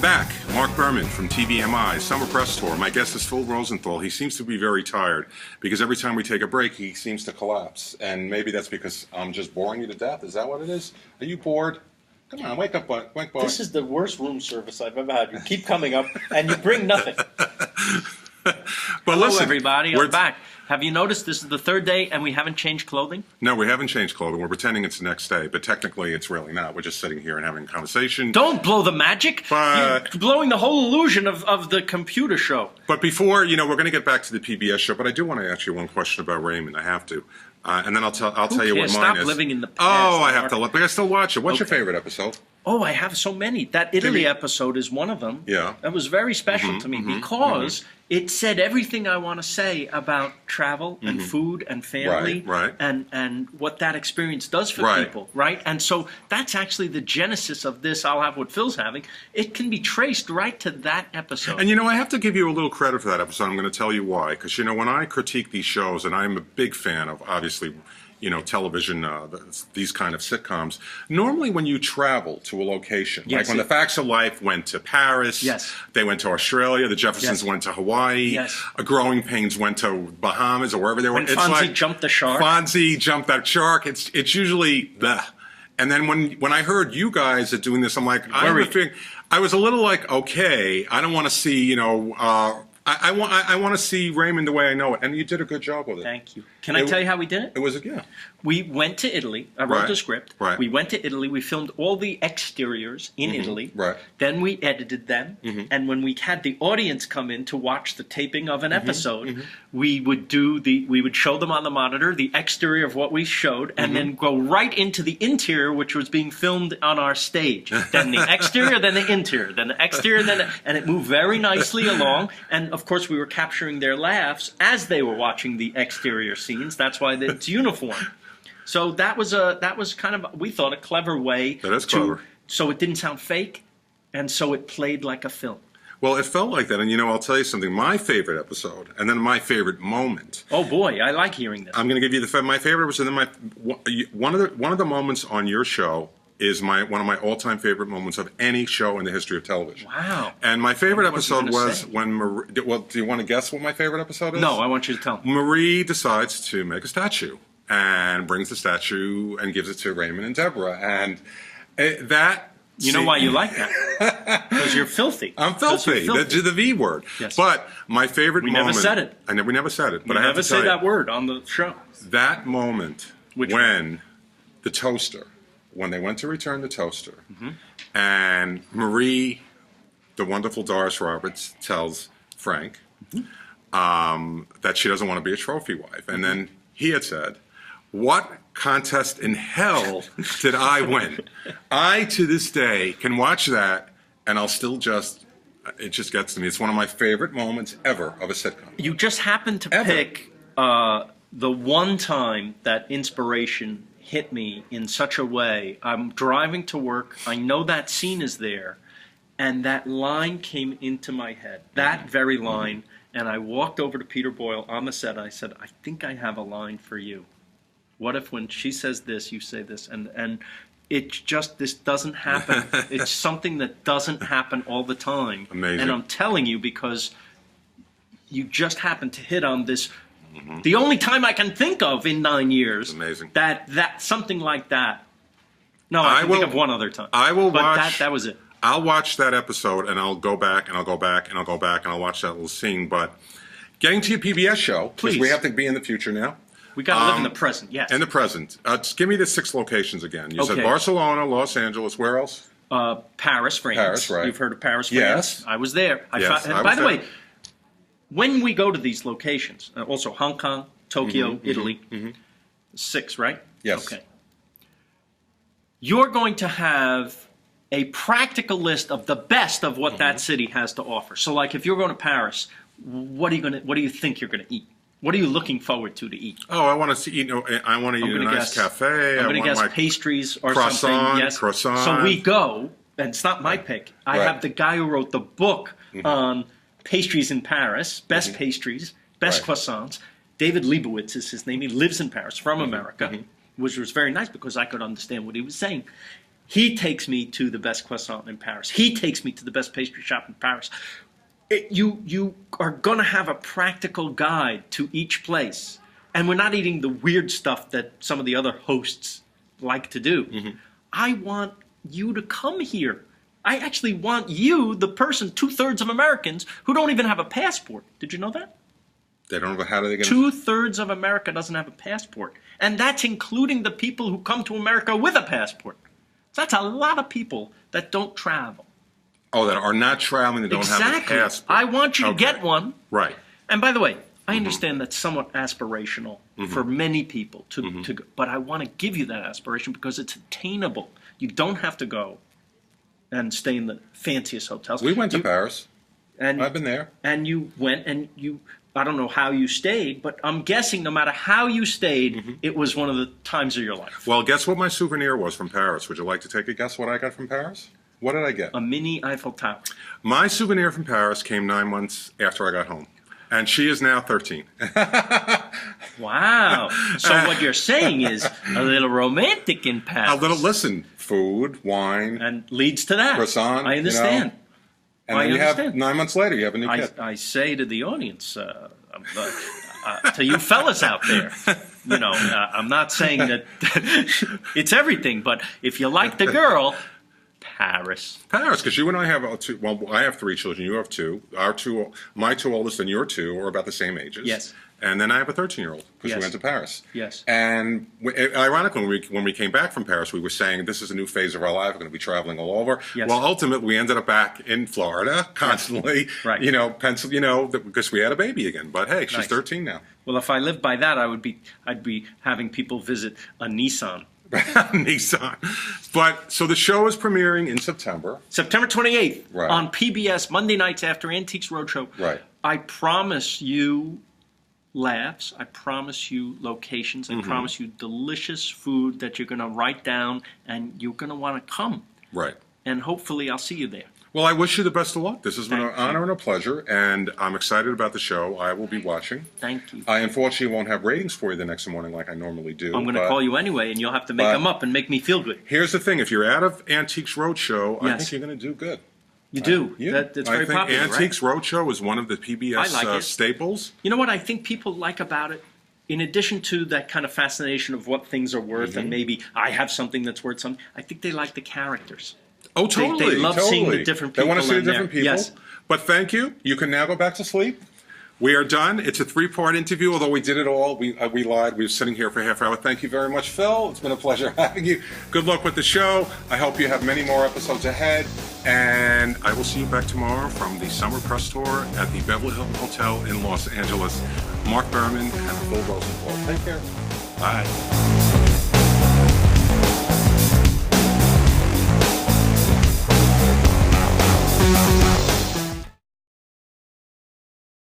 I'm back. Mark Berman from TVMI, Summer Press Tour. My guest is Phil Rosenthal. He seems to be very tired because every time we take a break, he seems to collapse. And maybe that's because I'm just boring you to death. Is that what it is? Are you bored? Come on, wake up, boy. This is the worst room service I've ever had. You keep coming up, and you bring nothing. But Hello, listen, everybody. I'm back. Have you noticed this is the third day, and we haven't changed clothing? No, we haven't changed clothing. We're pretending it's the next day, but technically it's really not. We're just sitting here and having a conversation. Don't blow the magic. But, you're blowing the whole illusion of the computer show. But before, we're going to get back to the PBS show, but I do want to ask you one question about Raymond. I have to. And then I'll tell you what mine Stop is. living in the past. Oh, I have to look. But I still watch it. What's your Okay. favorite episode? Oh, I have so many. That Italy episode is one of them. Yeah. That was very special to me because it said everything I want to say about travel and food and family Right. and what that experience does for people, right? And so that's actually the genesis of this. I'll have what Phil's having. It can be traced right to that episode. And I have to give you a little credit for that episode. I'm going to tell you why. Because, when I critique these shows, and I'm a big fan of, obviously, television, these kind of sitcoms. Normally when you travel to a location, like when the Facts of Life went to Paris, they went to Australia, the Jeffersons went to Hawaii, Growing Pains went to Bahamas or wherever they were. When Fonzie jumped the shark. Fonzie jumped that shark. It's usually the. And then when I heard you guys are doing this, I'm like, I was a little like, okay, I don't want to see, I want to see Raymond the way I know it, and you did a good job with it. Thank you. Can I tell you how we did it? It was We went to Italy. I wrote the script. Right. We went to Italy. We filmed all the exteriors in Italy. Right. Then we edited them. And when we had the audience come in to watch the taping of an episode, we would show them on the monitor the exterior of what we showed, and then go right into the interior, which was being filmed on our stage. Then the exterior, then the interior, then the exterior, and it moved very nicely along. And of course, we were capturing their laughs as they were watching the exterior scenes. That's why it's uniform. So that was kind of, we thought, a clever way. That is clever. So it didn't sound fake, and so it played like a film. Well, it felt like that, and I'll tell you something. My favorite episode, and then my favorite moment. Oh boy, I like hearing this. I'm going to give you my favorite episode. And then one of the moments on your show is one of my all-time favorite moments of any show in the history of television. Wow. And my favorite episode was when Marie. Well, do you want to guess what my favorite episode is? No, I want you to tell me. Marie decides to make a statue and brings the statue and gives it to Raymond and Deborah, and that. You know why you like that? Because you're filthy. I'm filthy. The V word. Yes. But my favorite moment. We never said it. We never said it. But I have to say tell that word on the show. That moment when the toaster, when they went to return the toaster, and Marie, the wonderful Doris Roberts, tells Frank that she doesn't want to be a trophy wife. And then he had said, "What contest in hell did I win?" I, to this day, can watch that, and I'll still it just gets to me. It's one of my favorite moments ever of a sitcom. You just happened to pick the one time that inspiration hit me in such a way. I'm driving to work. I know that scene is there, and that line came into my head, that very line, and I walked over to Peter Boyle on the set. I said, "I think I have a line for you. What if when she says this, you say this?" And it's just, this doesn't happen. It's something that doesn't happen all the time. Amazing. And I'm telling you, because you just happen to hit on this, the only time I can think of in 9 years. Amazing. That something like that. No, I can think of one other time. I will but watch. That was it. I'll watch that episode, and I'll go back, and I'll go back, and I'll go back, and I'll watch that little scene. But getting to your PBS show, because we have to be in the future now. We got to live in the present, yes. In the present. Just give me the 6 locations again. You said Barcelona, Los Angeles, where else? Paris, France. Paris, right. You've heard of Paris, France? Yes. I was there. By the way, when we go to these locations, also Hong Kong, Tokyo, Italy, 6, right? Yes. Okay. You're going to have a practical list of the best of what that city has to offer. So, like, if you're going to Paris, what do you think you're going to eat? What are you looking forward to eat? Oh, I want to see. I want to eat a nice cafe. I'm going to guess pastries or croissant, something. Yes. Croissant. So we go, and it's not my pick. I have the guy who wrote the book on pastries in Paris, best pastries, best croissants. David Leibowitz is his name. He lives in Paris, from America, which was very nice because I could understand what he was saying. He takes me to the best croissant in Paris. He takes me to the best pastry shop in Paris. You are going to have a practical guide to each place. And we're not eating the weird stuff that some of the other hosts like to do. Mm-hmm. I want you to come here. I actually want you, the person, 2/3 of Americans, who don't even have a passport. Did you know that? They don't know how do they get 2/3 of America doesn't have a passport. And that's including the people who come to America with a passport. So that's a lot of people that don't travel. Oh, that are not traveling, that don't have a passport. I want you to get one. Right. And by the way, I understand that's somewhat aspirational for many people to go, but I want to give you that aspiration because it's attainable. You don't have to go and stay in the fanciest hotels. We went to Paris. And I've been there. And you went and I don't know how you stayed, but I'm guessing no matter how you stayed, it was one of the times of your life. Well, guess what my souvenir was from Paris? Would you like to take a guess what I got from Paris? What did I get? A mini Eiffel Tower. My souvenir from Paris came 9 months after I got home. And she is now 13. Wow. So what you're saying is a little romantic in Paris. A little, listen, food, wine. And leads to that. Croissant. I understand. And then you have 9 months later, you have a new kid. I say to the audience, to you fellas out there, I'm not saying that it's everything, but if you like the girl, Paris, because you and I have two. Well, I have 3 children. You have 2. My 2 oldest and your 2 are about the same ages. Yes. And then I have a 13-year-old because we went to Paris. Yes. And ironically, when we came back from Paris, we were saying this is a new phase of our life. We're going to be traveling all over. Yes. Well, ultimately, we ended up back in Florida constantly. Yes. Right. Because we had a baby again. But hey, she's 13 now. Well, if I lived by that, I'd be having people visit a Nissan. Nissan. But so the show is premiering in September. September 28th on PBS, Monday nights after Antiques Roadshow. Right. I promise you laughs. I promise you locations. I promise you delicious food that you're going to write down and you're going to want to come. Right. And hopefully I'll see you there. Well, I wish you the best of luck. This has been an honor and a pleasure, and I'm excited about the show. I will be watching. Thank you. I unfortunately won't have ratings for you the next morning like I normally do. I'm going to call you anyway, and you'll have to make them up and make me feel good. Here's the thing. If you're out of Antiques Roadshow, I think you're going to do good. You do. That's very popular, I think Antiques Roadshow is one of the PBS staples. You know what I think people like about it? In addition to that kind of fascination of what things are worth and maybe I have something that's worth something, I think they like the characters. Oh, totally. They love seeing the different people. They want to see the different people. Yes. But thank you. You can now go back to sleep. We are done. It's a 3-part interview, although we did it all. We lied. We were sitting here for a half hour. Thank you very much, Phil. It's been a pleasure having you. Good luck with the show. I hope you have many more episodes ahead. And I will see you back tomorrow from the summer press tour at the Beverly Hilton Hotel in Los Angeles. Mark Berman and Phil Rosenthal. Take care. Bye.